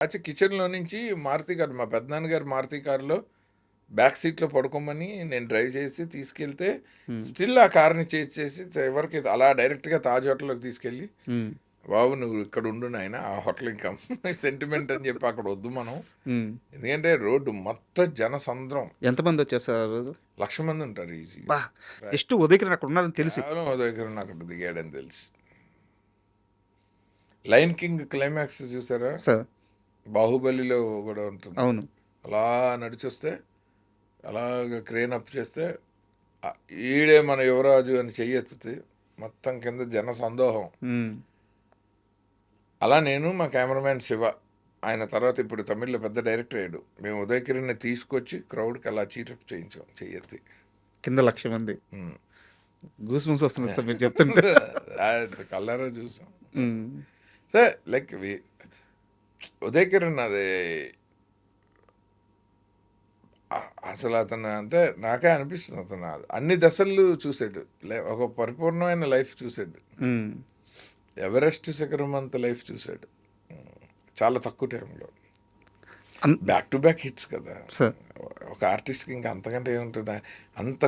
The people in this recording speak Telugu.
కిచెన్లో నుంచి మారుతి కారు, మా పెద్దనాన్న గారు మారుతి కారులో బ్యాక్ సీట్లో పడుకోమని నేను డ్రైవ్ చేసి తీసుకెళ్తే స్టిల్ ఆ కార్ని చేసి ఎవరికి అలా డైరెక్ట్గా తాజ్ హోటల్లోకి తీసుకెళ్ళి, బాబు నువ్వు ఇక్కడ ఉండు నాయన, ఆ హోటల్ ఇంకా సెంటిమెంట్ అని చెప్పి అక్కడ వద్దు మనం, ఎందుకంటే రోడ్డు మొత్తం జనసంద్రం. ఎంతమంది వచ్చేస్తారు ఆ రోజు? 1,00,000 మంది ఉంటారు ఈజీ. జస్ట్ ఉదయకిరణ్ అక్కడ ఉన్నారని తెలిసి కేవలం ఓ దగ్గర అక్కడ దిగాడని తెలిసి. లయన్ కింగ్ క్లైమాక్స్ చూసారా? సార్ బాహుబలిలో కూడా ఉంటుంది. అవును. అలా నడిచొస్తే అలాగ క్రేన్ అప్ చేస్తే ఈడే మన యువరాజు అని చెయ్యెత్తుతే మొత్తం కింద జన సందోహం. అలా నేను మా కెమెరామ్యాన్ శివ, ఆయన తర్వాత ఇప్పుడు తమిళ్లో పెద్ద డైరెక్టర్ అయ్యాడు, మేము ఉదయకిరణ్ని తీసుకొచ్చి క్రౌడ్కి అలా చీటప్ చేయించాం చెయ్యెత్తి. కింద 1,00,000 మంది గూస్ బంప్స్ వస్తున్నాయి సార్ మీరు చెప్తుంటే. కలరా చూసాం సార్. లైక్ ఉదయకిరణ్ అది అసలు అతను అంటే నాకే అనిపిస్తుంది, అతను అన్ని దశలు చూసాడు, ఒక పరిపూర్ణమైన లైఫ్ చూసాడు. ఎవరెస్ట్ శిఖరం అంత లైఫ్ చూసాడు చాలా తక్కువ టైంలో. బ్యాక్ టు బ్యాక్ హిట్స్ కదా సార్. ఒక ఆర్టిస్ట్కి ఇంకా అంతకంటే ఏముంటుంది, అంత